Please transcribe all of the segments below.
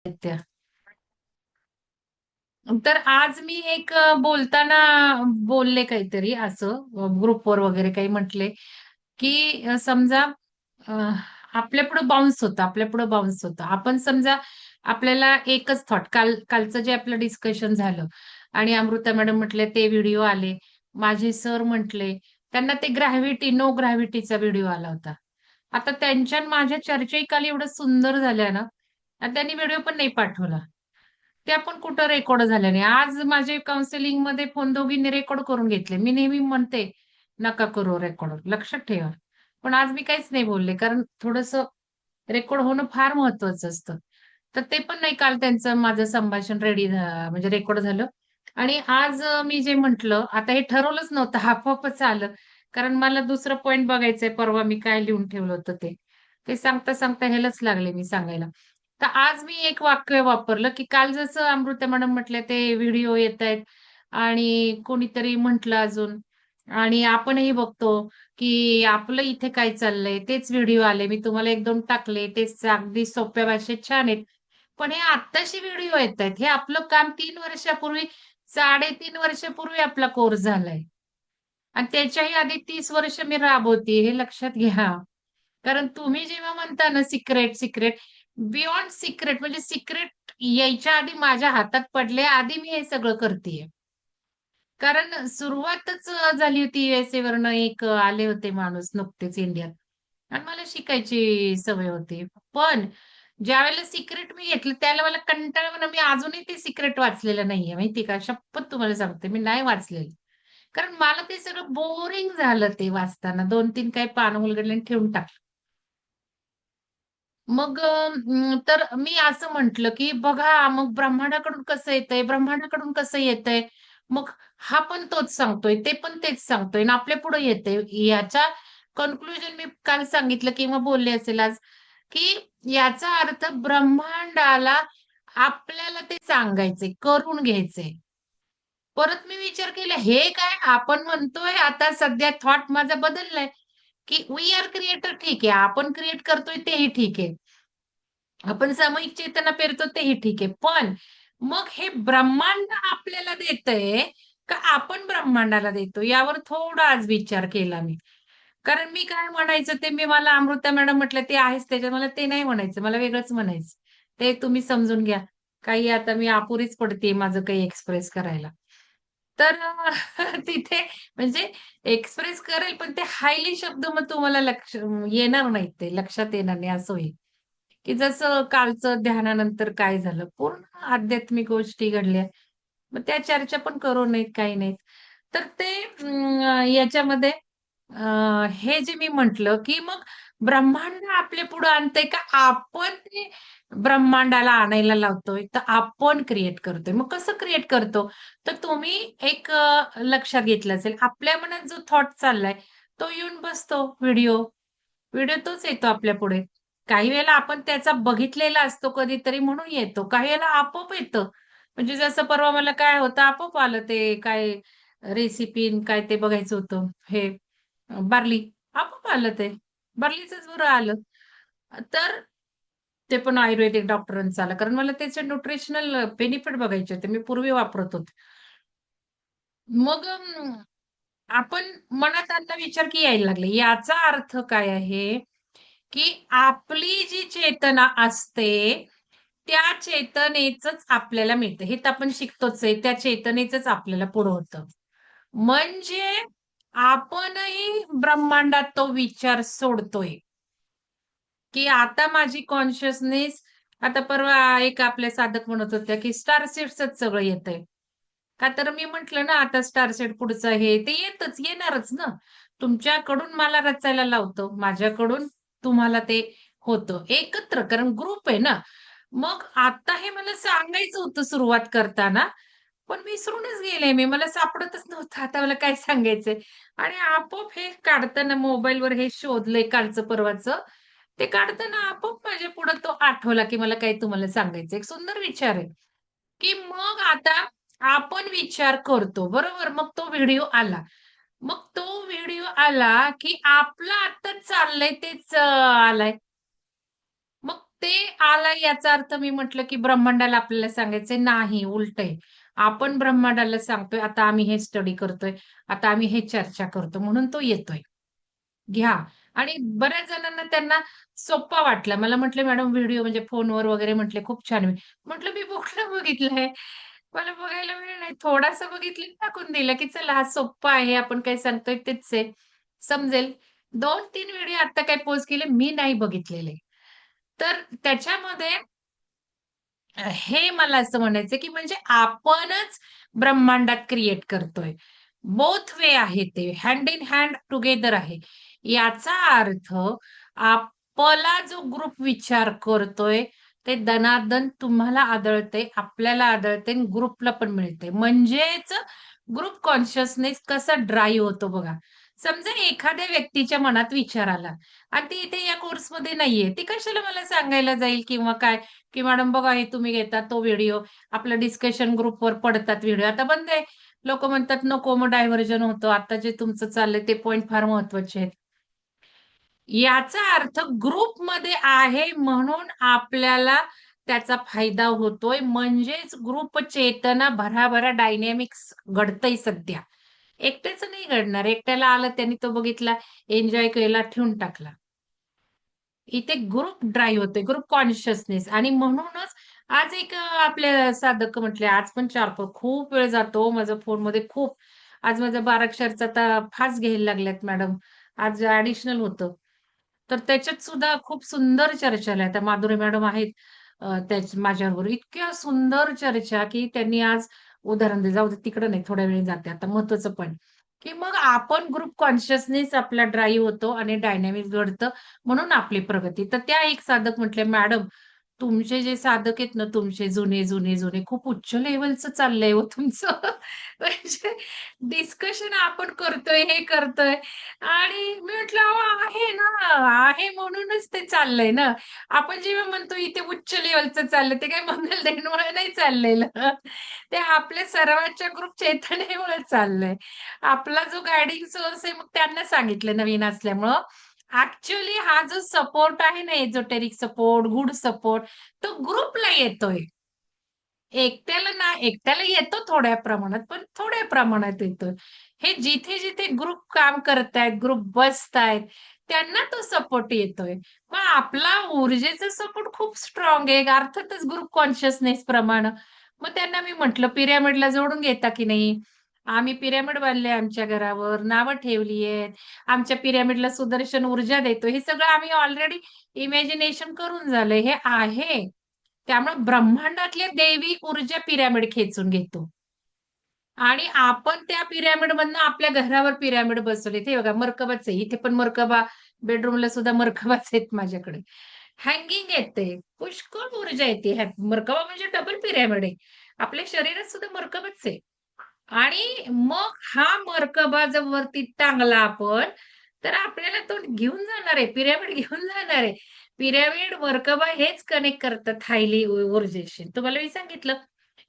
त्या. तर आज मी एक बोलताना बोलले काहीतरी असं ग्रुपवर वगैरे काही म्हटले, की समजा अ, आपल्यापुढे बाउन्स होतं, आपल्यापुढे बाउन्स होतं. आपण समजा आपल्याला एकच थॉट कालचं जे आपलं डिस्कशन झालं आणि अमृता मॅडम म्हटले ते व्हिडिओ आले. माझे सर म्हटले, त्यांना ते नो ग्रॅव्हिटीचा व्हिडिओ आला होता. आता त्यांच्या आणि माझ्या चर्चेही काल एवढं सुंदर झाल्या ना, आणि त्यांनी व्हिडिओ पण नाही पाठवला. त्या पण कुठं रेकॉर्ड झाल्या नाही. आज माझे काउन्सिलिंगमध्ये फोन दोघींनी रेकॉर्ड करून घेतले. मी नेहमी म्हणते, नका करू रेकॉर्ड, लक्षात ठेवा. पण आज मी काहीच नाही बोलले, कारण थोडंसं रेकॉर्ड होणं फार महत्वाचं असतं. तर ते पण नाही काल त्यांचं माझं संभाषण रेडी म्हणजे रेकॉर्ड झालं. आणि आज मी जे म्हटलं, आता हे ठरवलंच नव्हतं, आपोआपच आलं. कारण मला दुसरं पॉइंट बघायचंय, परवा मी काय लिहून ठेवलं होतं ते. ते सांगता सांगता ह्यालाच लागले मी सांगायला. तर आज मी एक वाक्य वापरलं, की काल जसं अमृता मॅडम म्हटल्या ते व्हिडिओ येतायत आणि कोणीतरी म्हटलं अजून आणि आपणही बघतो, की आपलं इथे काय चाललंय, तेच व्हिडिओ आले. मी तुम्हाला 1-2 टाकले. तेच अगदी सोप्या भाषेत छान आहेत. पण हे आत्ताशी व्हिडिओ येतायत. हे आपलं काम 3 वर्षापूर्वी, 3.5 वर्षापूर्वी आपला कोर्स झालाय. आणि त्याच्याही आधी 30 वर्ष मी राबवते हे लक्षात घ्या. कारण तुम्ही जेव्हा म्हणता ना सिक्रेट, बियॉन्ड सिक्रेट म्हणजे सिक्रेट यायच्या आधी माझ्या हातात पडले, आधी मी हे सगळं करतेय. कारण सुरुवातच झाली होती USA वरनं एक आले होते माणूस नुकतेच इंडियात आणि मला शिकायची सवय होती. पण ज्यावेळेला सिक्रेट मी घेतलं त्यावेळेला मला कंटाळा म्हणून मी अजूनही ते सिक्रेट वाचलेलं नाहीये माहिती का? शपथ तुम्हाला सांगते मी नाही वाचलेलं. कारण मला ते सगळं बोरिंग झालं ते वाचताना. 2-3 काही पानं उलगडली आणि ठेवून टाकलं. मग तर मी असं म्हटलं, की बघा मग ब्रह्मांडाकडून कसं येतंय, ब्रह्मांडाकडून कसं येतंय. मग हा पण तोच सांगतोय, ते पण तेच सांगतोय आणि आपल्या पुढे येतंय. याचा कन्क्लुजन मी काल सांगितलं किंवा बोलले असेल आज, की याचा अर्थ ब्रह्मांडाला आपल्याला ते सांगायचंय, करून घ्यायचंय. परत मी विचार केला, हे काय आपण म्हणतोय आता सध्या थॉट माझा बदललाय, की वी आर क्रिएटर ठीक आहे. आपण क्रिएट करतोय तेही ठीक आहे. आपण सामूहिक चेतना पेरतो तेही ठीक आहे. पण मग हे ब्रह्मांड आपल्याला देतंय का आपण ब्रह्मांडाला देतो? यावर थोडा आज विचार केला मी. कारण मी काय म्हणायचं ते मला अमृता मॅडम म्हटलं ते आहेच त्याच्यात. मला ते नाही म्हणायचं. मला वेगळंच म्हणायचं. ते तुम्ही समजून घ्या. काही आता मी अपुरीच पडतेय माझं काही एक्सप्रेस करायला. तर तिथे म्हणजे एक्सप्रेस करेल पण ते हायली शब्द मग तुम्हाला येणार नाहीत ते लक्षात येणार नाही असं होईल. की जसं कालचं ध्यानानंतर काय झालं, पूर्ण आध्यात्मिक गोष्टी घडल्या. मग त्या चर्चा पण करू नयेत, काही नाहीत. तर ते याच्यामध्ये हे जे मी म्हटलं, की मग ब्रह्मांड आपल्या पुढे आणतंय का आपण ते ब्रह्मांडाला आणायला लावतोय, तर आपण क्रिएट करतोय. मग कसं क्रिएट करतो? तर तुम्ही एक लक्षात घेतलं असेल, आपल्या मनात जो थॉट चाललाय, तो येऊन बसतो व्हिडिओ. व्हिडिओ तोच येतो आपल्यापुढे. काही वेळेला आपण त्याचा बघितलेला असतो कधीतरी म्हणून येतो. काही वेळेला आपोआप येतं. म्हणजे जसं परवा मला काय होतं, आपोआप आलं ते काय रेसिपी काय ते बघायचं होतं. हे बार्ली. आपोआप आलं ते. बार्लीचंच बरं आलं. तर ते पण आयुर्वेदिक डॉक्टरांचं आलं. कारण मला त्याचे न्यूट्रिशनल बेनिफिट बघायचे होते. मी पूर्वी वापरत होते. मग आपण मनात आता विचार की यायला लागले. याचा अर्थ काय आहे? की आपली जी चेतना असते, त्या चेतनेचंच आपल्याला मिळतं. हे तर आपण शिकतोच आहे. त्या चेतनेचंच आपल्याला पुढं होतं. म्हणजे आपणही ब्रह्मांडात तो विचार सोडतोय. की आता माझी कॉन्शियसनेस आता परवा एक आपल्या साधक म्हणत होत्या, की स्टार सीड्सच सगळं येतंय. का तर मी म्हटलं ना, आता स्टार सीड पुढचं हे ते येणारच ना. तुमच्याकडून मला रचायला लावतो, माझ्याकडून तुम्हाला ते होतं. एकत्र कारण ग्रुप आहे ना. मग आता हे मला सांगायचं होतं सुरुवात करताना, पण विसरूनच गेले मी. मला सापडतच नव्हतं आता मला काय सांगायचंय. आणि आपोआप हे काढताना मोबाईलवर हे शोधलंय कालचं परवाचं. ते काढताना आपोआप माझ्या पुढे तो आठवला, की मला काही तुम्हाला सांगायचं. एक सुंदर विचार आहे, की मग आता आपण विचार करतो, बरोबर? मग तो व्हिडिओ आला. मग तो व्हिडिओ आला, की आपलं आता चाललंय तेच आलाय. मग ते आलं याचा अर्थ मी म्हटलं, की ब्रह्मांडाला आपल्याला सांगायचंय नाही, उलटं आहे. आपण ब्रह्मांडाला सांगतोय, आता आम्ही हे स्टडी करतोय, आता आम्ही हे चर्चा करतो म्हणून तो येतोय. घ्या. आणि बऱ्याच जणांना त्यांना सोप्पा वाटला. मला म्हटले, "मॅडम व्हिडिओ म्हणजे फोनवर वगैरे म्हटले खूप छान आहे." म्हटलं, "मी कुठलं बघितलंय? मला बघायला वेळ नाही." थोडासा बघितलं टाकून दिलं, की चला हा सोप्पा आहे. आपण काय सांगतोय तेच आहे. समजेल. 2-3 व्हिडिओ आता काय पोस्ट केले मी नाही बघितलेले. तर त्याच्यामध्ये हे मला असं म्हणायचं की म्हणजे आपणच ब्रह्मांडात क्रिएट करतोय. बोथ वे आहे ते. हँड इन हँड टुगेदर आहे. याचा अर्थ आपला जो ग्रुप विचार करतोय, ते दनादन तुम्हाला आढळतंय, आपल्याला आढळतंय आणि ग्रुपला पण मिळतंय. म्हणजेच ग्रुप कॉन्शियसनेस कसा ड्राईव्ह होतो बघा. समजा एखाद्या व्यक्तीच्या मनात विचार आला आणि ती इथे या कोर्समध्ये नाहीये. ती कशाला मला सांगायला जाईल किंवा काय? की मॅडम बघा हे तुम्ही घेता तो व्हिडिओ. आपलं डिस्कशन ग्रुपवर पडतात व्हिडिओ. आता बंद आहे. लोकं म्हणतात नको मग डायव्हर्जन होतं. आता जे तुमचं चाललंय ते पॉइंट फार महत्वाचे आहेत. याचा अर्थ ग्रुपमध्ये आहे म्हणून आपल्याला त्याचा फायदा होतोय. म्हणजेच ग्रुप चेतना भराभरा डायनॅमिक्स घडतंय सध्या. एकट्याचं नाही घडणार. एकट्याला आलं त्यांनी तो बघितला, एन्जॉय केला, ठेवून टाकला. इथे ग्रुप ड्राईव्ह होते, ग्रुप कॉन्शियसनेस आणि म्हणूनच आज एक आपल्या साधक म्हटले, आज पण 4 खूप वेळ जातो माझा फोनमध्ये खूप. आज माझा 12 अक्षरचा आता फास्ट घ्यायला लागल्यात मॅडम. आज ॲडिशनल होतं. तर त्याच्यात सुद्धा खूप सुंदर चर्चा झाल्या. त्या माधुरी मॅडम आहेत माझ्याबरोबर. इतक्या सुंदर चर्चा, की त्यांनी आज उदाहरण दिलं. जाऊ दे तिकडं नाही, थोड्या वेळाने जाते. आता महत्वाचं पण, की मग आपण ग्रुप कॉन्शियसनेस आपला ड्राईव्ह होतो आणि डायनॅमिक्स घडतं म्हणून आपली प्रगती. तर त्या एक साधक म्हटल्या, "मॅडम, तुमचे जे साधक आहेत ना, तुमचे जुने खूप उच्च लेव्हलचं चाललंय हो तुमचं." म्हणजे डिस्कशन आपण करतोय, हे करतोय आणि मी म्हटलं, "अहो आहे ना, आहे म्हणूनच ते चाललंय ना." आपण जेव्हा म्हणतो इथे उच्च लेव्हलचं चाललंय, ते काही मंगलदैनमुळे नाही चाललेलं. ते आपल्या सर्वांच्या ग्रुप चैतन्यामुळे चाललंय. आपला जो गाईडिंग सोर्स आहे, मग त्यांना सांगितलं नवीन असल्यामुळं. ॲक्चुअली हा जो सपोर्ट आहे ना, एझोटेरिक सपोर्ट, गुड सपोर्ट, तो ग्रुपला येतोय. एकट्याला येतो थोड्या प्रमाणात, पण थोड्या प्रमाणात येतोय. हे जिथे-जिथे ग्रुप काम करतायत, ग्रुप बसतायत, त्यांना तो सपोर्ट येतोय. मग आपला ऊर्जेचा सपोर्ट खूप स्ट्राँग आहे. अर्थातच ग्रुप कॉन्शियसनेस प्रमाणे. मग त्यांना मी म्हटलं, "पिरॅमिडला जोडून घेता की नाही?" "आम्ही पिरॅमिड बांधले आमच्या घरावर, नावं ठेवली आहेत. आमच्या पिरॅमिडला सुदर्शन ऊर्जा देतो." हे सगळं आम्ही ऑलरेडी इमॅजिनेशन करून झालंय. हे आहे. त्यामुळे ब्रह्मांडातल्या दैवी ऊर्जा पिरॅमिड खेचून घेतो. आणि आपण त्या पिरॅमिडमधनं आपल्या घरावर पिरॅमिड बसवले. हे बघा मर्कबाच आहे. इथे पण मर्कबा, बेडरूमला सुद्धा मर्कबाच आहेत माझ्याकडे. हँगिंग आहेत ते. पुष्कळ ऊर्जा येते. ह्यात मर्कबा म्हणजे डबल पिरॅमिड आहे. आपल्या शरीरात सुद्धा मर्कबाच आहे. आणि मग हा मर्कबा जर वरती टांगला आपण, तर आपल्याला तो घेऊन जाणार आहे. पिरॅमिड घेऊन जाणार आहे. पिरॅमिड, मर्कबा हेच कनेक्ट करतात हायली ऊर्जेशी. तुम्हाला मी सांगितलं.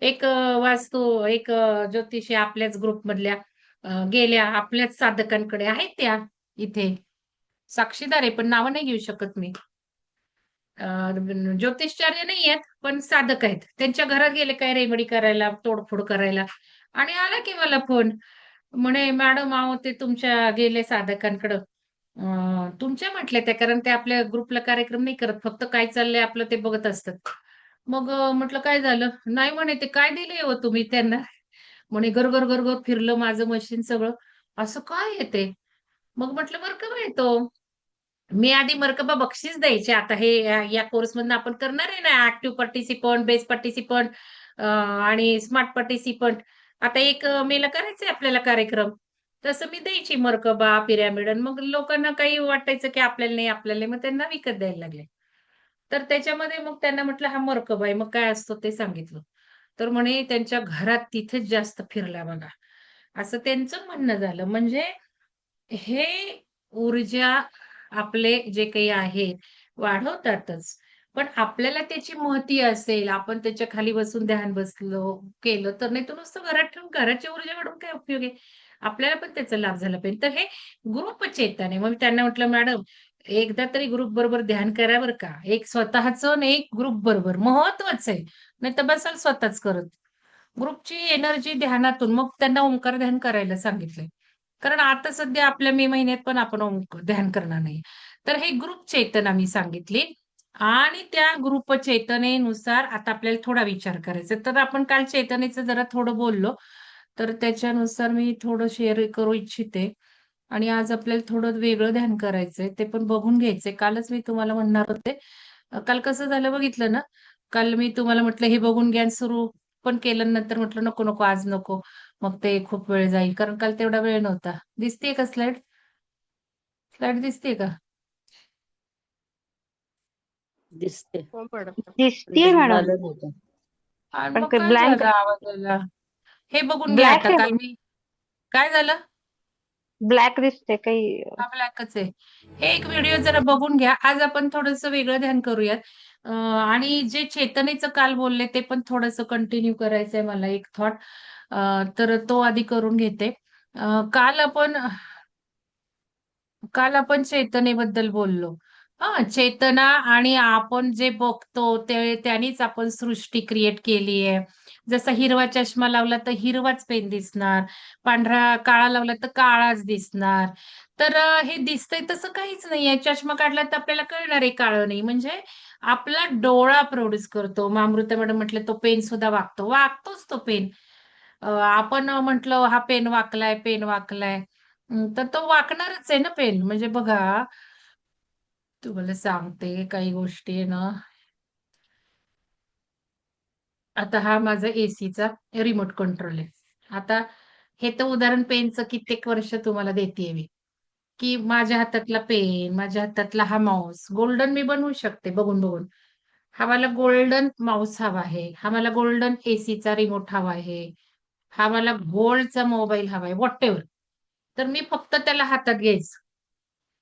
एक वास्तू, एक ज्योतिषी आपल्याच ग्रुपमधल्या गेल्या आपल्याच साधकांकडे आहेत त्या इथे. साक्षीदार आहे, पण नावं नाही घेऊ शकत मी. अ, ज्योतिषाचार्य नाहीयेत, पण साधक आहेत. त्यांच्या घरात गेले काय रेमेडी करायला, तोडफोड करायला आणि आला की मला फोन. म्हणे, "मॅडम अहो ते तुमच्या गेले साधकांकडं." तुमच्या म्हटल्या त्या, कारण ते आपल्या ग्रुपला कार्यक्रम नाही करत. फक्त काय चाललंय आपलं ते बघत असतात. मग म्हटलं, "काय झालं?" नाही म्हणे, "ते काय दिलंय हो तुम्ही त्यांना?" म्हणे, "गर-गर, गर-गर फिरलं माझं मशीन सगळं." "असं काय आहे मग म्हटलं, "बरं का बाई तो." मी आधी मर्कबा बक्षीस द्यायचे. आता हे या कोर्समधनं आपण करणार आहे ना, ॲक्टिव्ह पार्टिसिपंट, बेस्ट पार्टिसिपंट आणि स्मार्ट पार्टिसिपंट. आता 1 मेला करायचंय आपल्याला कार्यक्रम. तसं मी द्यायची मर्कबा, पिरॅमिड आणि मग लोकांना काही वाटायचं, की आपल्याला नाही, आपल्याला नाही. मग त्यांना विकत द्यायला लागले. तर त्याच्यामध्ये मग त्यांना म्हटलं, "हा मर्कबा आहे." मग काय असतो ते सांगितलं. तर म्हणे त्यांच्या घरात तिथेच जास्त फिरला बघा. असं त्यांचं म्हणणं झालं. म्हणजे हे ऊर्जा आपले जे काही आहे वाढवतातच. पण आपल्याला त्याची महती असेल, आपण त्याच्या खाली बसून ध्यान बसलो, केलं तर नाही तर नुसतं घरात ठेवून घराची ऊर्जा वाढवून काय उपयोग आहे? आपल्याला पण त्याचा लाभ झाला पाहिजे. तर हे ग्रुप चेतन आहे. मग मी त्यांना म्हटलं, "मॅडम एकदा तरी ग्रुप बरोबर ध्यान करा बरं का. एक स्वतःचं आणि एक ग्रुप बरोबर महत्वाचं आहे. नाहीतर बसाल स्वतःच करत. ग्रुपची एनर्जी ध्यानातून मग त्यांना ओंकार ध्यान करायला सांगितलंय. कारण आता सध्या आपल्या मे महिन्यात पण आपण ध्यान करणार नाही. तर हे ग्रुप चेतना मी सांगितली आणि त्या ग्रुप चेतनेनुसार आता आपल्याला थोडा विचार करायचा. तर आपण काल चेतनेचं जरा थोडं बोललो. तर त्याच्यानुसार मी थोडं शेअर करू इच्छिते. आणि आज आपल्याला थोडं वेगळं ध्यान करायचंय. ते पण बघून घ्यायचंय. कालच मी तुम्हाला म्हणणार होते. काल कसं झालं बघितलं ना? काल मी तुम्हाला म्हटलं हे बघून घ्या सुरू पण केलं नंतर म्हटलं नको नको आज नको. मग ते खूप वेळ जाईल कारण काल तेवढा वेळ नव्हता. दिसतीये का स्लाइड? स्लाइड दिसतीये का? दिसते. हो मॅडम. दिसतीये मॅडम. झालं होतं. आणि पण मग ते काय ब्लँक झालं आवाजाला? हे बघून घ्या ब्लॅक आता आहे, काल मी काय झालं? ब्लॅक दिसते काही. हा ब्लॅकच आहे. हे एक व्हिडिओ जरा बघून घ्या. आज आपण थोडंसं वेगळं ध्यान करूयात. आणि जे चेतनेचं काल बोलले ते पण थोडंसं कंटिन्यू करायचंय मला एक थॉट. तर तो आधी करून घेते. काल आपण चेतनेबद्दल बोललो. हां, चेतना आणि आपण जे बघतो ते त्यानीच आपण सृष्टी क्रिएट केली आहे. जसा हिरवा चष्मा लावला तर हिरवाच पेन दिसणार. काळा लावला तर काळाच दिसणार. तर हे दिसतंय तसं काहीच नाहीये. चष्मा काढला तर आपल्याला कळणार आहे काळं नाही. म्हणजे आपला डोळा प्रोड्यूस करतो. मग अमृता मॅडम म्हटलं तो पेन सुद्धा वागतो. वागतोच तो पेन. आपण म्हटलं हा पेन वाकलाय, पेन वाकलाय. तर तो वाकणारच आहे ना पेन. म्हणजे बघा, तुम्हाला सांगते काही गोष्टी आहे ना. आता हा माझा एसीचा रिमोट कंट्रोल आहे. आता हे तर उदाहरण पेनचं कित्येक वर्ष तुम्हाला देतेय मी. की माझ्या हातातला पेन, माझ्या हातातला हा माऊस गोल्डन मी बनवू शकते बघून बघून. हा मला गोल्डन माऊस हवा आहे. हा मला गोल्डन एसीचा रिमोट हवा आहे. हा मला गोल्डचा मोबाईल हवाय, व्हॉटेव्हर. तर मी फक्त त्याला हातात घ्यायचं.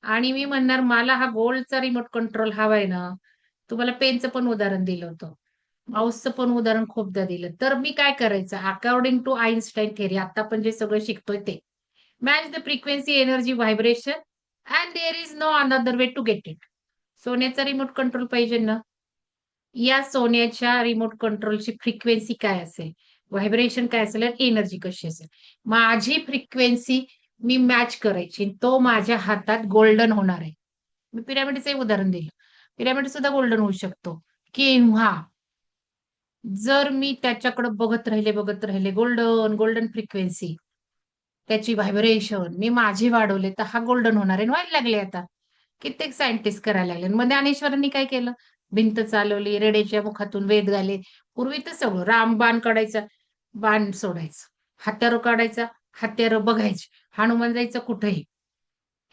आणि मी म्हणणार मला हा गोल्डचा रिमोट कंट्रोल हवाय ना. तुम्हाला पेनचं पण उदाहरण दिलं होतं. माऊसचं पण उदाहरण खूपदा दिलं. तर मी काय करायचं अकॉर्डिंग टू आइन्स्टाईन थेअरी आता आपण जे सगळं शिकतोय ते. Match the frequency, energy, vibration and there is no another way to get it. सोन्याचा रिमोट कंट्रोल पाहिजे ना? या सोन्याच्या रिमोट कंट्रोलची फ्रिक्वेन्सी काय असेल? व्हायब्रेशन काय असेल? आणि एनर्जी कशी असेल? माझी फ्रिक्वेन्सी मी मॅच करायची. तो माझ्या हातात गोल्डन होणार आहे. मी पिरॅमिडचं उदाहरण दिलं. पिरॅमिड सुद्धा गोल्डन होऊ शकतो. किंवा जर मी त्याच्याकडे बघत राहिले गोल्डन, गोल्डन फ्रिक्वेन्सी, त्याची व्हायब्रेशन मी माझी वाढवले तर हा गोल्डन होणार आहे. आणि व्हायला लागले आता. कित्येक सायंटिस्ट करायला लागले. मग ज्ञानेश्वरांनी काय केलं? भिंत चालवली, रेड्याच्या मुखातून वेद गाले. पूर्वी तर सगळं रामबाण काढायचा, बाण सोडायचं. हत्यारं काढायचा, हत्यारं बघायची. हनुमान जायचं कुठेही.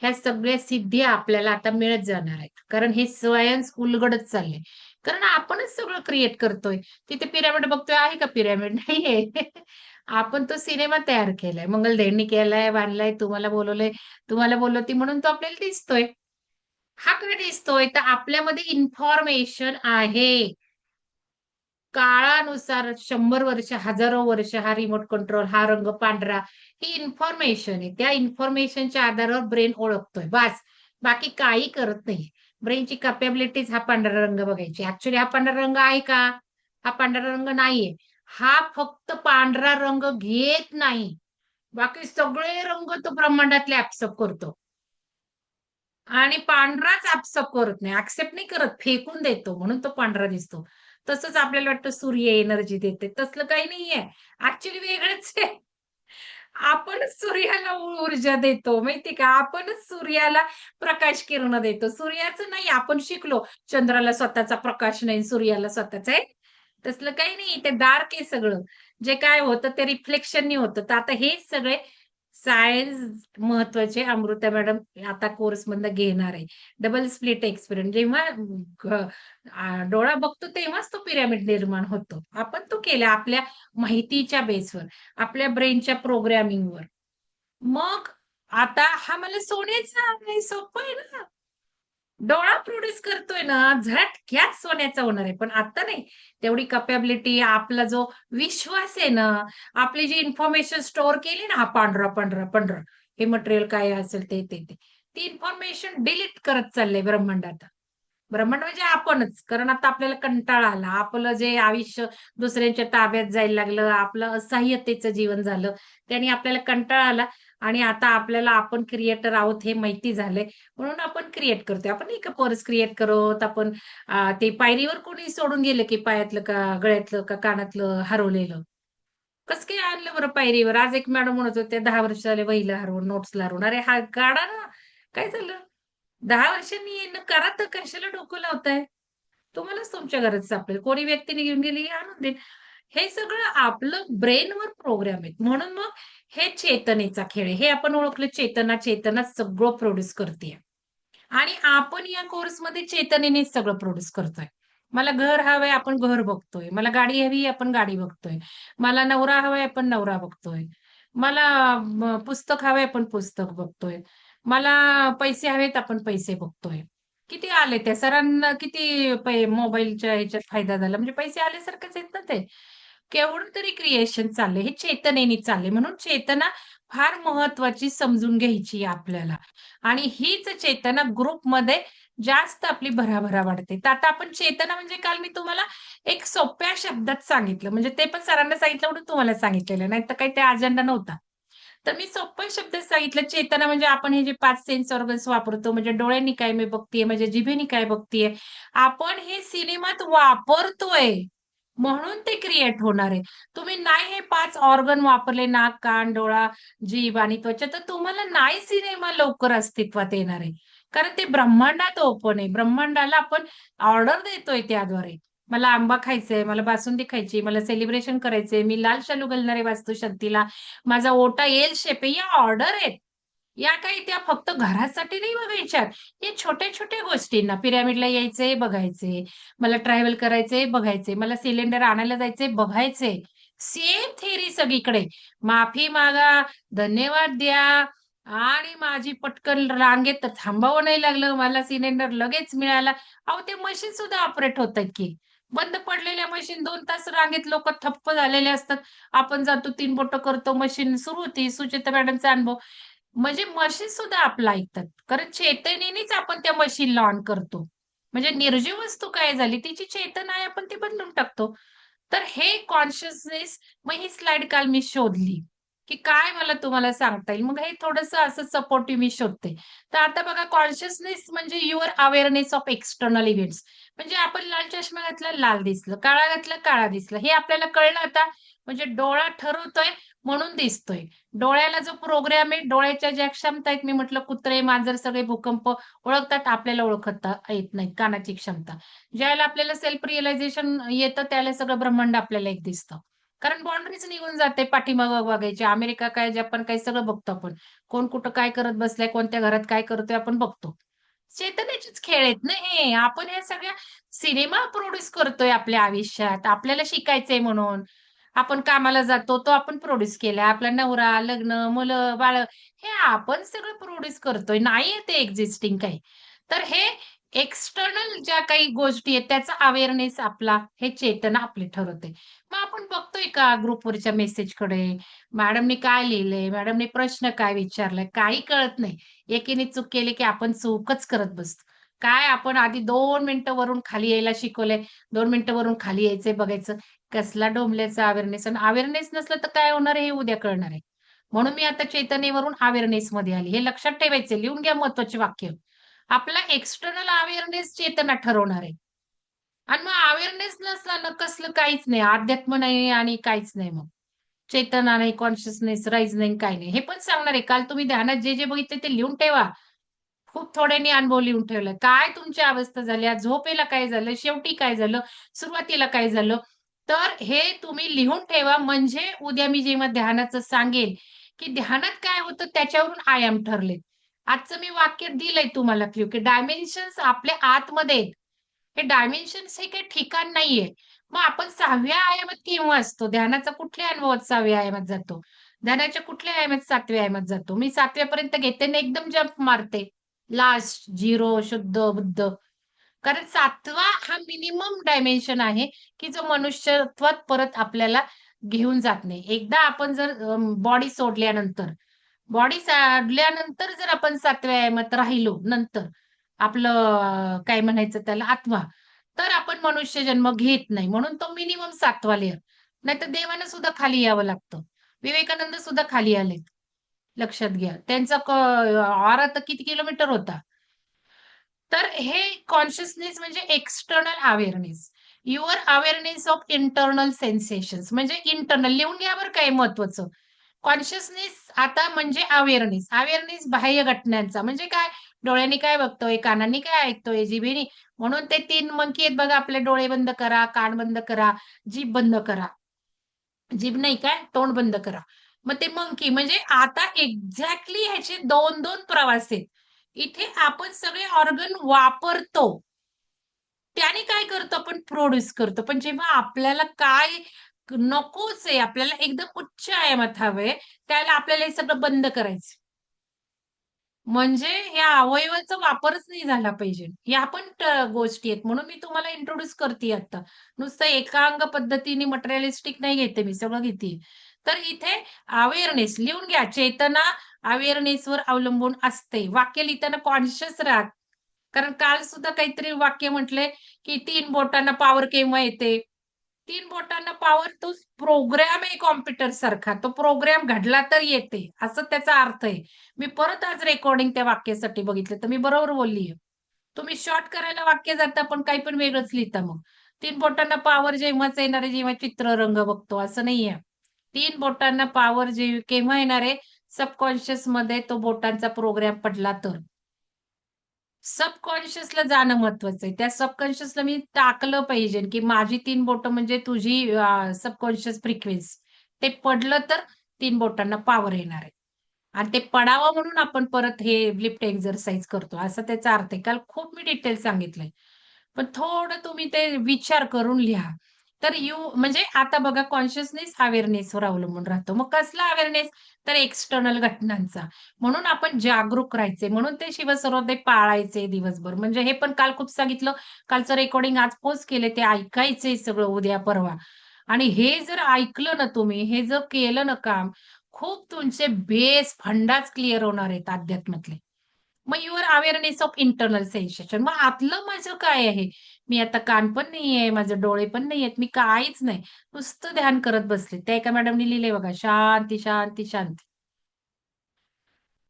ह्या सगळ्या सिद्धी आपल्याला आता मिळत जाणार आहेत. कारण हे सायन्स उलगडत चाललंय. कारण आपणच सगळं क्रिएट करतोय. तिथे पिरॅमिड बघतोय, आहे का पिरॅमिड? नाहीये. आपण तो सिनेमा तयार केलाय. मंगलदैनी केलाय, बांधलाय, तुम्हाला बोलवलंय, तुम्हाला बोलवती म्हणून तो आपल्याला दिसतोय. हा का दिसतोय? तर आपल्यामध्ये इन्फॉर्मेशन आहे. काळानुसार 100 वर्ष, हजारो वर्ष हा रिमोट कंट्रोल, हा रंग पांढरा, ही इन्फॉर्मेशन आहे. त्या इन्फॉर्मेशनच्या आधारावर ब्रेन ओळखतोय. बास. बाकी काही करत नाही. ब्रेनची कॅपॅबिलिटीज हा पांढरा रंग बघायची. ऍक्च्युअली हा पांढरा रंग आहे का? हा पांढरा रंग नाहीये. हा फक्त पांढरा रंग घेत नाही. बाकी सगळे रंग तो ब्रह्मांडातले ऍक्सेप्ट करतो. आणि पांढराच ऍक्सेप्ट करत नाही. ऍक्सेप्ट नाही करत, फेकून देतो. म्हणून तो पांढरा दिसतो. तसंच आपल्याला वाटतं सूर्य एनर्जी देते. तसलं काही नाहीये. ऍक्च्युअली वेगळंच आहे. आपणच सूर्याला ऊर्जा देतो माहिती का? आपणच सूर्याला प्रकाश किरण देतो. सूर्याचं नाही आपण शिकलो. चंद्राला स्वतःचा प्रकाश नाही, सूर्याला स्वतःचा आहे. तसलं काही नाही. ते डार्क आहे सगळं. जे काय होतं ते रिफ्लेक्शननी होतं. तर आता हे सगळे सायन्स महत्वाचे अमृता मॅडम आता कोर्समधनं घेणार आहे. डबल स्प्लिट एक्सपेरिमेंट जेव्हा डोळा बघतो तेव्हाच तो पिरॅमिड निर्माण होतो. आपण तो केला आपल्या माहितीच्या बेसवर, आपल्या ब्रेनच्या प्रोग्रामिंगवर. मग आता हा मला सोन्याचा आहे, सोपं आहे ना. डोळा प्रोड्यूस करतोय ना, झटक्यात सोन्याचा होणार आहे. पण आता नाही. तेवढी कॅपॅबिलिटी, आपला जो विश्वास आहे ना, आपली जी इन्फॉर्मेशन स्टोअर केली ना, हा पांढरा, पांढरा, पांढरा. हे मटेरियल काय असेल ते. ती इन्फॉर्मेशन डिलीट करत चाललंय ब्रह्मांड आता. ब्रह्मांड म्हणजे आपणच. कारण आता आपल्याला कंटाळा आला. आपलं जे आयुष्य दुसऱ्यांच्या ताब्यात जायला लागलं, आपलं असहाय्यतेचं जीवन झालं. त्याने आपल्याला कंटाळा आला आणि आता आपल्याला आपण क्रिएटर आहोत हे माहिती झालंय. म्हणून आपण क्रिएट करतोय. आपण नाही का पर्स क्रिएट करत, आपण ते पायरीवर कोणी सोडून गेलं की पायातलं का गळ्यातलं का कानातलं हरवलेलं. कसं काय आणलं बरं पायरीवर? आज एक मॅडम म्हणत होत्या 10 वर्ष झाले वहीला हरवून, नोट्सला हरवून. अरे हा काढा ना. काय झालं? 10 वर्षांनी येणं करा तर कशाला डोकं लावताय? तुम्हालाच तुमच्या घरात सापडेल. कोणी व्यक्तीने घेऊन गेली की आणून देईल. हे सगळं आपलं ब्रेनवर प्रोग्राम आहेत. म्हणून मग हे चेतनेचा खेळ आहे. हे आपण ओळखलं चेतना सगळं प्रोड्यूस करतीये. आणि आपण या कोर्समध्ये चेतनेनेच सगळं प्रोड्यूस करतोय. मला घर हवंय, आपण घर बघतोय. मला गाडी हवी, आपण गाडी बघतोय. मला नवरा हवाय, आपण नवरा बघतोय. मला पुस्तक हवंय, आपण पुस्तक बघतोय. मला पैसे हवेत, आपण पैसे बघतोय. किती आले त्या सरांना किती मोबाईलच्या ह्याच्यात फायदा झाला. म्हणजे पैसे आल्यासारखंच आहेत ना ते. केवढं तरी क्रिएशन चाललंय. हे चेतनेने चाललंय. म्हणून चेतना फार महत्वाची समजून घ्यायची आहे आपल्याला. आणि हीच चेतना ग्रुपमध्ये जास्त आपली भराभरा वाढते. तर आता आपण चेतना म्हणजे काल मी तुम्हाला एक सोप्या शब्दात सांगितलं. म्हणजे ते पण सरांना सांगितलं म्हणून तुम्हाला सांगितलेलं. नाहीतर काही ते अजेंडा नव्हता. तर मी सोप्या शब्दात सांगितलं चेतना म्हणजे आपण हे जे 5 सेन्स ऑर्गन्स वापरतो म्हणजे डोळ्यांनी काय मी बघतीये, माझ्या जिभेने काय बघतीये. आपण हे सिनेमात वापरतोय. म्हणून ते क्रिएट होणार आहे. तुम्ही नाही हे 5 ऑर्गन वापरले नाक, कान, डोळा, जीभ आणि त्वचा तर तुम्हाला नाही सिनेमा लवकर अस्तित्वात येणार आहे. कारण ते ब्रह्मांडात ओपन आहे. ब्रह्मांडाला आपण ऑर्डर देतोय त्याद्वारे. मला आंबा खायचाय, मला बासुंदी खायची, मला सेलिब्रेशन करायचंय, मी लाल शालू घालणार आहे वास्तुशांतीला, माझा ओटा एल शेप आहे. या ऑर्डर आहेत. या काही त्या फक्त घरासाठी नाही बघायच्यात. हे छोट्या-छोट्या गोष्टींना पिरॅमिडला यायचंय, बघायचंय. मला ट्रॅव्हल करायचंय, बघायचंय. मला सिलेंडर आणायला जायचंय, बघायचंय. सेम थेअरी सगळीकडे. माफी मागा, धन्यवाद द्या आणि माझी पटकन रांगेत थांबावं नाही लागलं. मला सिलेंडर लगेच मिळाला. अहो, ते मशीन सुद्धा ऑपरेट होतात की. बंद पडलेल्या मशीन 2 तास रांगेत लोकं ठप्प झालेले असतात. आपण जातो 3 बोटं करतो, मशीन सुरू होती. सुचेता मॅडमचा अनुभव. म्हणजे मशीन सुद्धा आपलं ऐकतात. कारण चेतनेनेच आपण त्या मशीनला ऑन करतो. म्हणजे निर्जीव वस्तू काय झाली, तिची चेतना आहे, आपण ती बदलून टाकतो. तर हे कॉन्शियसनेस मग ही स्लाईड काल मी शोधली, की काय मला तुम्हाला सांगता येईल. मग हे थोडंसं असं सपोर्टिव्ह मी शोधते. तर आता बघा कॉन्शियसनेस म्हणजे your awareness of external events. म्हणजे आपण लाल चष्मा घातला, लाल दिसलं. काळा घातला, काळा दिसला. हे आपल्याला कळलं आता. म्हणजे डोळा ठरवतोय म्हणून दिसतोय. डोळ्याला जो प्रोग्राम आहे, डोळ्याच्या ज्या क्षमता आहेत, मी म्हटलं कुत्रे, मांजर सगळे भूकंप ओळखतात, आपल्याला ओळखता येत नाही. कानाची क्षमता. ज्यावेळेला आपल्याला सेल्फ रिअलायझेशन येतं, त्यावेळेला सगळं ब्रह्मांड आपल्याला एक दिसतं. कारण बाउंडरीज निघून जाते पाठीमागं बघायची. अमेरिका काय, जपान काय सगळं बघतो आपण. कोण कुठं काय करत बसलाय, कोणत्या घरात काय करतोय आपण बघतो. चेतनेचेच खेळ आहेत ना हे. आपण ह्या सगळ्या सिनेमा प्रोड्यूस करतोय आपल्या आयुष्यात. आपल्याला शिकायचंय म्हणून. आपण कामाला जातो, तो आपण प्रोड्यूस केलाय. आपला नवरा, लग्न, मुलं-बाळं हे आपण सगळं प्रोड्यूस करतोय. नाहीये ते एक्झिस्टिंग काही. तर हे एक्सटर्नल ज्या काही गोष्टी आहेत त्याचा अवेअरनेस आपला, हे चेतना आपली ठरवते. मग आपण बघतोय का ग्रुपवरच्या मेसेजकडे, मॅडमनी काय लिहिलंय, मॅडमनी प्रश्न काय विचारलाय, काही कळत नाही. एकीने चूक केली की आपण चूकच करत बसतो. काय आपण आधी 2 मिनिटं वरून खाली यायला शिकवलंय, 2 मिनिटं वरून खाली यायचंय बघायचं. कसला डोंबल्याचा अवेअरनेस आणि अवेअरनेस नसलं तर काय होणार आहे हे उद्या कळणार आहे. म्हणून मी आता चेतनेवरून अवेअरनेसमध्ये आली. हे लक्षात ठेवायचं. लिहून घ्या महत्वाचे वाक्य. आपला एक्सटर्नल अवेअरनेस चेतना ठरवणार आहे. आणि मग अवेअरनेस नसला ना कसलं काहीच नाही. अध्यात्म नाही आणि काहीच नाही मग. चेतना नाही, कॉन्शियसनेस राईज नाही, काही नाही. हे पण सांगणार आहे. काल तुम्ही ध्यानात जे बघितले ते लिहून ठेवा. खूप थोड्यांनी अनुभव लिहून ठेवलाय. काय तुमची अवस्था झाली, आज झोपेला काय झालं, शेवटी काय झालं, सुरुवातीला काय झालं. तर हे तुम्ही लिहून ठेवा म्हणजे उद्या मी जेव्हा ध्यानाचं सांगेल, की ध्यानात काय होतं त्याच्यावरून आयाम ठरलेत. आजचं मी वाक्य दिलंय तुम्हाला क्लू, की डायमेन्शन्स आपल्या आतमध्ये आहेत. हे डायमेन्शन्स हे काही ठिकाण नाहीये. मग आपण 6व्या आयामात केव्हा असतो? ध्यानाचा कुठल्या अनुभवात 6व्या आयामात जातो? ध्यानाच्या कुठल्या आयामात 7व्या आयामात जातो? मी 7व्या पर्यंत घेते आणि एकदम जंप मारते. लास्ट, झिरो, शुद्ध, बुद्ध. कारण 7वा हा मिनिमम डायमेन्शन आहे, की जो मनुष्यत्वात परत आपल्याला घेऊन जात नाही. एकदा आपण जर बॉडी सोडल्यानंतर बॉडी साडल्यानंतर जर आपण 7व्या आयामात राहिलो नंतर आपलं काय म्हणायचं त्याला आत्मा, तर आपण मनुष्य जन्म घेत नाही. म्हणून तो मिनिमम 7वा लेयर. नाहीतर देवानं सुद्धा खाली यावं लागतं. विवेकानंद सुद्धा खाली आलेत. लक्षात घ्या. त्यांचा ऑरा तर किती किलोमीटर होता. तर हे कॉन्शियसनेस म्हणजे external awareness. Your awareness of internal sensations म्हणजे इंटरनल लिहून घ्या बरं काय महत्वाचं. कॉन्शियसनेस आता म्हणजे अवेअरनेस. अवेअरनेस बाह्य घटनांचा म्हणजे काय? डोळ्यांनी काय बघतोय, कानांनी काय ऐकतोय, जिभेने म्हणून ते 3 मंकी आहेत बघा आपले डोळे बंद करा, कान बंद करा, जीभ बंद करा. जीभ नाही काय, तोंड बंद करा. मग ते मंकी म्हणजे आता एक्झॅक्टली ह्याचे 2-2 प्रवास आहेत. इथे आपण सगळे ऑर्गन वापरतो. त्याने काय करतो आपण प्रोड्यूस करतो. पण जेव्हा आपल्याला काय नकोच आहे, आपल्याला एकदम उच्च आयामात हवंय, त्यावेळेला आपल्याला हे सगळं बंद करायचं. म्हणजे या अवयवाचा वापरच नाही झाला पाहिजे. या पण गोष्टी आहेत. म्हणून मी तुम्हाला इंट्रोड्यूस करते आता. नुसतं एकांग पद्धतीने मटेरिअलिस्टिक नाही घेते मी, सगळं घेते. तर इथे अवेअरनेस लिहून घ्या. चेतना अवेअरनेसवर अवलंबून असते. वाक्य लिहिताना कॉन्शियस राहा. कारण काल सुद्धा काहीतरी वाक्य म्हटले, की 3 बोटांना पॉवर केव्हा येते? 3 बोटांना पॉवर तो प्रोग्राम आहे कॉम्प्युटरसारखा. तो प्रोग्राम घडला तर येते, असं त्याचा अर्थ आहे. मी परत आज रेकॉर्डिंग त्या वाक्यासाठी बघितलं, तर मी बरोबर बोललीये. तुम्ही शॉर्ट करायला वाक्य जाता, पण काही पण वेगळंच लिहिता मग. 3 बोटांना पॉवर जेव्हाच येणार आहे, जेव्हा चित्ररंग बघतो, असं नाहीये. 3 बोटांना पॉवर केव्हा येणार आहे? सबकॉन्शियसमध्ये तो बोटांचा प्रोग्राम पडला तर. सबकॉन्शियसला जाणं महत्वाचं आहे. त्या सबकॉन्शियसला मी टाकलं पाहिजे, की माझी 3 बोटं म्हणजे तुझी सबकॉन्शियस फ्रिक्वेन्सी. ते पडलं तर 3 बोटांना पॉवर येणार आहे. आणि ते पडावं म्हणून आपण परत हे लिफ्ट एक्सरसाइज करतो, असा त्याचा अर्थ आहे. काल खूप मी डिटेल सांगितलंय. पण थोडं तुम्ही ते विचार करून लिहा. तर म्हणजे आता बघा कॉन्शियसनेस अवेअरनेसवर अवलंबून राहतो. मग कसला अवेअरनेस? तर एक्सटर्नल घटनांचा. म्हणून आपण जागरूक राहायचे. म्हणून ते शिवसर्वोदय पाळायचे दिवसभर. म्हणजे हे पण काल खूप सांगितलं. कालचं रेकॉर्डिंग आज पोस्ट केले. ते ऐकायचंय सगळं उद्या, परवा. आणि हे जर ऐकलं ना तुम्ही, हे जर केलं ना काम, खूप तुमचे बेस, फंडाच क्लिअर होणार आहेत अध्यात्मातले. मग your awareness of internal sensation. मग आतलं माझं काय आहे? मी आता कान पण नाहीये, माझे डोळे पण नाहीयेत, मी काहीच नाही. नुसतं ध्यान करत बसले. त्या एका मॅडमनी लिहिलंय बघा, शांती, शांती, शांती.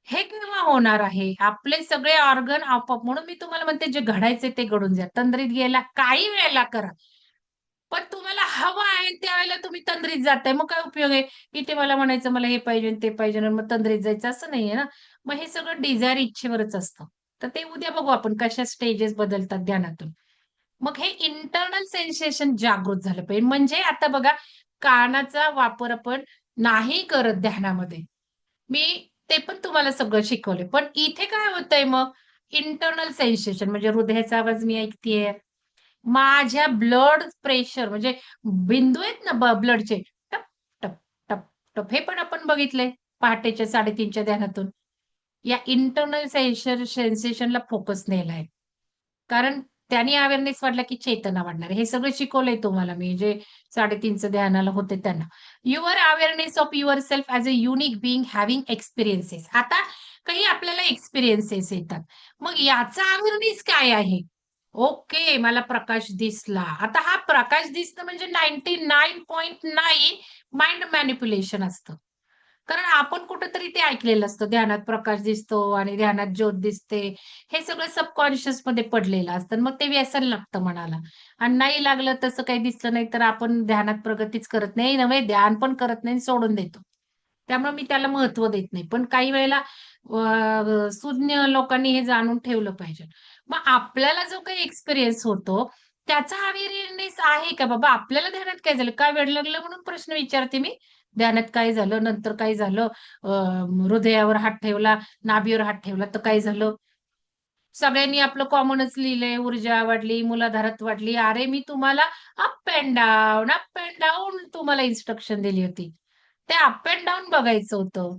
हे केव्हा होणार आहे? आपले सगळे ऑर्गन आपोआप म्हणून मी तुम्हाला म्हणते जे घडायचे ते घडून द्या. तंद्रीत गेला काही वेळेला करा. पण तुम्हाला हवं आहे त्यावेळेला तुम्ही तंद्रीत जाताय. मग काय उपयोग आहे? इथे मला म्हणायचं मला हे पाहिजे आणि ते पाहिजे आणि मग तंद्रीत जायचं असं नाहीये ना. मग हे सगळं डिझायर इच्छेवरच असतं. तर ते उद्या बघू आपण कशा स्टेजेस बदलतात ध्यानातून. मग हे इंटरनल सेन्सेशन जागृत झालं पाहिजे. म्हणजे आता बघा कानाचा वापर आपण नाही करत ध्यानामध्ये. मी ते पण तुम्हाला सगळं शिकवलंय. पण इथे काय होतंय मग इंटरनल सेन्सेशन म्हणजे हृदयाचा आवाज मी ऐकतेय. माझ्या ब्लड प्रेशर म्हणजे बिंदू आहेत ना ब्लडचे टप, टप, टप, टप हे पण आपण बघितलंय पहाटेच्या 3:30च्या ध्यानातून. या इंटरनल सेन्सेशनला फोकस नेलाय. कारण त्याने अवेअरनेस वाढला की चेतना वाढणार. हे सगळं शिकवलंय तुम्हाला मी जे 3:30चं ध्यानाला होते त्यांना. Your awareness of yourself as a unique being having experiences. आता काही आपल्याला एक्सपिरियन्सेस येतात. मग याचा अवेअरनेस काय आहे? ओके, मला प्रकाश दिसला. आता हा प्रकाश दिसणं म्हणजे 99.9 माइंड मॅनिप्युलेशन असतं. कारण आपण कुठेतरी ते ऐकलेलं असतं. ध्यानात प्रकाश दिसतो आणि ध्यानात ज्योत दिसते. हे सगळं सबकॉन्शियसमध्ये पडलेलं असतं. मग ते व्यसन लागतं मनाला. आणि नाही लागलं तसं काही दिसलं नाही तर आपण ध्यानात प्रगतीच करत नाही. नव्हे ध्यान पण करत नाही सोडून देतो. त्यामुळे मी त्याला महत्त्व देत नाही. पण काही वेळेला सुज्ञ लोकांनी हे जाणून ठेवलं पाहिजे. मग आपल्याला जो काही एक्सपिरियन्स होतो, त्याचा अवेअरनेस आहे का बाबा आपल्याला ध्यानात काय झालं? काय वेड लागलं म्हणून प्रश्न विचारते मी. ध्यानात काय झालं? नंतर काय झालं? हृदयावर हात ठेवला, नाभीवर हात ठेवला तर काय झालं? सगळ्यांनी आपलं कॉमनच लिहिलंय, ऊर्जा वाढली, मूलाधारात वाढली. अरे मी तुम्हाला अप अँड डाउन तुम्हाला इन्स्ट्रक्शन दिली होती. ते अप अँड डाउन बघायचं होतं.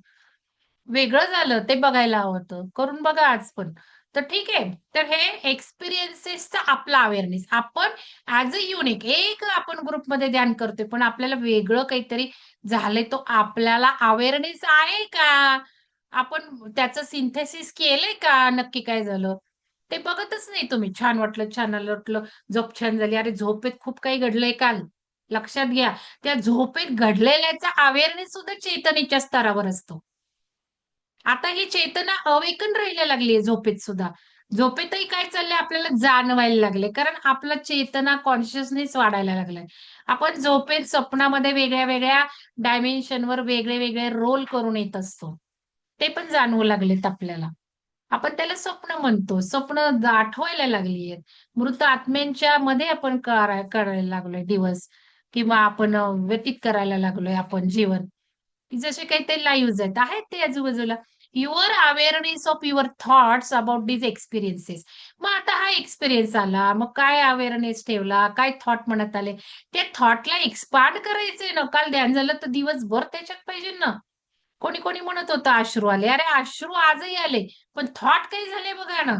वेगळं झालं ते बघायला हवं होतं. करून बघा आज पण. तर ठीक आहे. तर हे एक्सपिरियन्सेसचा आपला अवेअरनेस. आपण ॲज अ युनिक एक आपण ग्रुपमध्ये ध्यान करतोय, पण आपल्याला वेगळं काहीतरी झालंय, तो आपल्याला अवेअरनेस आहे का? आपण त्याचं सिंथेसिस केलंय का? नक्की काय झालं? ते बघतच नाही तुम्ही. छान वाटलं, छान वाटलं, झोप छान झाली. अरे झोपेत खूप काही घडलंय काल. लक्षात घ्या. त्या झोपेत घडलेल्याचा अवेअरनेस सुद्धा चेतनेच्या स्तरावर असतो. आता ही चेतना अवेकन राहायला लागलीये झोपेत सुद्धा. झोपेतही काय चाललंय आपल्याला जाणवायला लागले. कारण आपला चेतना कॉन्शियसनेस वाढायला लागलाय. आपण झोपेत स्वप्नामध्ये वेगळ्या-वेगळ्या डायमेन्शनवर वेगळे-वेगळे रोल करून येत असतो. ते पण जाणवू लागलेत आपल्याला. आपण त्याला स्वप्न म्हणतो. स्वप्न आठवायला लागलीयेत. मृत आत्म्यांच्या मध्ये आपण करायला लागलोय दिवस किंवा आपण व्यतीत करायला लागलोय आपण जीवन. की जसे काही ते लाईव्हज आहेत ते आजूबाजूला. Your awareness of your thoughts about these experiences. मग आता हा एक्सपिरियन्स आला, मग काय अवेअरनेस ठेवला, काय थॉट मनात आले, त्या थॉटला एक्सपांड करायचंय ना. काल ध्यान झालं तर दिवसभर त्याच्यात पाहिजे ना. कोणी कोणी म्हणत होतं अश्रू आले. अरे अश्रू आजही आले, पण थॉट काही झाले बघा ना.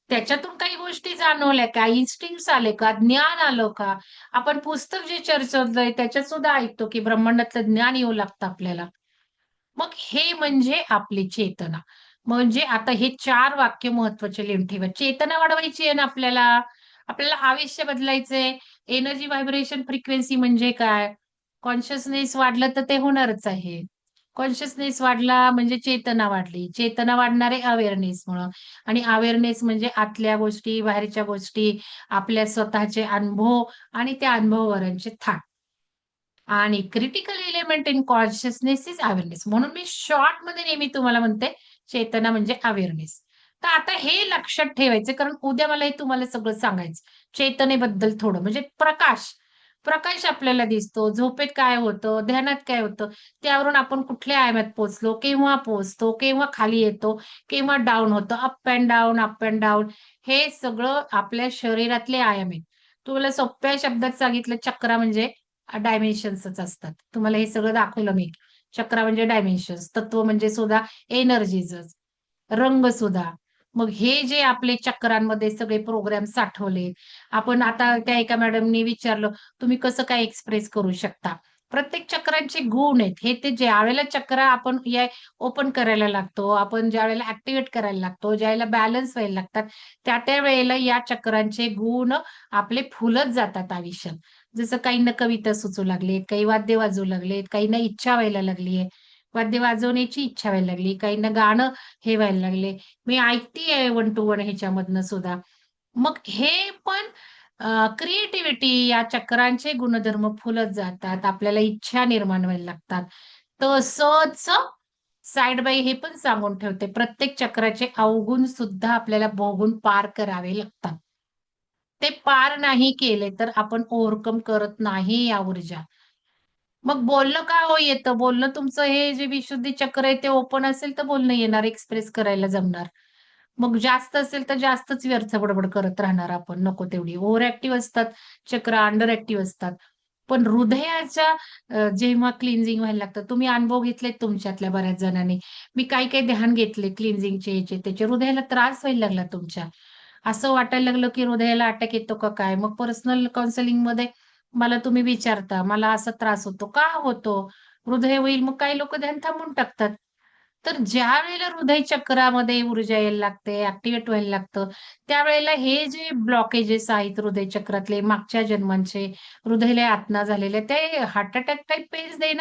त्याच्यातून काही गोष्टी जाणवल्या का? इन्स्टिंक्ट्स आले का? ज्ञान आलं का? आपण पुस्तक जे चर्चवलंय त्याच्यात सुद्धा ऐकतो की ब्रह्मांडातलं ज्ञान येऊ लागतं आपल्याला. मग हे म्हणजे आपली चेतना. म्हणजे आता हे 4 वाक्य महत्त्वाचे लिहून ठेवा. चेतना वाढवायची आहे ना आपल्याला. आपल्याला आयुष्य बदलायचंय. एनर्जी व्हायब्रेशन फ्रिक्वेन्सी म्हणजे काय? कॉन्शियसनेस वाढलं तर ते होणारच आहे. कॉन्शियसनेस वाढला म्हणजे चेतना वाढली. चेतना वाढणार आहे अवेअरनेसमुळं आणि अवेअरनेस म्हणजे आतल्या गोष्टी, बाहेरच्या गोष्टी, आपल्या स्वतःचे अनुभव आणि त्या अनुभवावरचे थाट. आणि critical element in consciousness is awareness. म्हणून मी शॉर्टमध्ये नेहमी तुम्हाला म्हणते, चेतना म्हणजे अवेअरनेस. तर आता हे लक्षात ठेवायचं कारण उद्या मला हे तुम्हाला सगळं सांगायचं. चेतनेबद्दल थोडं म्हणजे प्रकाश. प्रकाश आपल्याला दिसतो. झोपेत काय होतं, ध्यानात काय होतं, त्यावरून आपण कुठल्या आयामात पोहोचलो, केव्हा पोहोचतो, केव्हा खाली येतो, केव्हा डाउन होतं, up and down, up and down. हे सगळं आपल्या शरीरातले आयाम आहेत. तुम्हाला सोप्या शब्दात सांगितलं चक्रा म्हणजे डायमेन्शन्सच असतात. तुम्हाला हे सगळं दाखवलं मी. चक्रा म्हणजे डायमेन्शन्स, तत्व म्हणजे सुद्धा एनर्जीजच, रंग सुद्धा. मग हे जे आपले चक्रांमध्ये सगळे प्रोग्राम साठवले, आपण आता त्या एका मॅडमनी विचारलं, "तुम्ही कसं काय एक्सप्रेस करू शकता?" प्रत्येक चक्रांचे गुण आहेत. हे ते ज्यावेळेला चक्र आपण या ओपन करायला लागतो, आपण ज्यावेळेला ॲक्टिव्हेट करायला लागतो, ज्यावेळेला बॅलन्स व्हायला लागतात, त्या वेळेला या चक्रांचे गुण आपले फुलत जातात आयुष्यात. जसं काहींना कविता सुचू लागली, काही वाद्य वाजवू लागलेत, काहींना इच्छा व्हायला लागलीये. वाद्य वाजवण्याची इच्छा व्हायला लागली, काहींना गाणं हे व्हायला लागले. मी ऐकतीये 1 to 1 ह्याच्यामधनं सुद्धा. मग हे पण क्रिएटिव्हिटी या चक्रांचे गुणधर्म फुलत जातात. आपल्याला इच्छा निर्माण व्हायला लागतात. तसंच साइड बाय हे पण सांगून ठेवते, प्रत्येक चक्राचे अवगुण सुद्धा आपल्याला बघून पार करावे लागतात. ते पार नाही केले तर आपण ओव्हरकम करत नाही या ऊर्जा. मग बोलणं का हो येतं? बोलणं तुमचं हे जे विशुद्धी चक्र आहे ते ओपन असेल तर बोलणं येणार, एक्सप्रेस करायला जमणार. मग जास्त असेल तर जास्तच व्यर्थ बडबड करत राहणार आपण नको तेवढी. ओव्हर ॲक्टिव्ह असतात चक्र, अंडर ॲक्टिव्ह असतात. पण हृदयाच्या जेव्हा क्लिन्झिंग व्हायला लागतं, तुम्ही अनुभव घेतलेत तुमच्यातल्या बऱ्याच जणांनी. मी काही-काही ध्यान घेतले क्लिन्झिंगचे याचे त्याचे. हृदयाला त्रास व्हायला लागला तुमच्या. असं वाटायला लागलं की हृदयाला अटॅक येतो का काय? मग पर्सनल काउन्सिलिंगमध्ये मला तुम्ही विचारता, मला असा त्रास होतो. का होतो? हृदय होईल, मग काही लोकं ध्यान थांबवून टाकतात. तर ज्यावेळेला हृदय चक्रामध्ये ऊर्जा यायला लागते, ॲक्टिव्हेट व्हायला लागतं, त्यावेळेला हे जे ब्लॉकेजेस आहेत हृदय चक्रातले मागच्या जन्मांचे, हृदयाला यातना झालेले, ते हार्ट अटॅक टाइप पेन्स देणार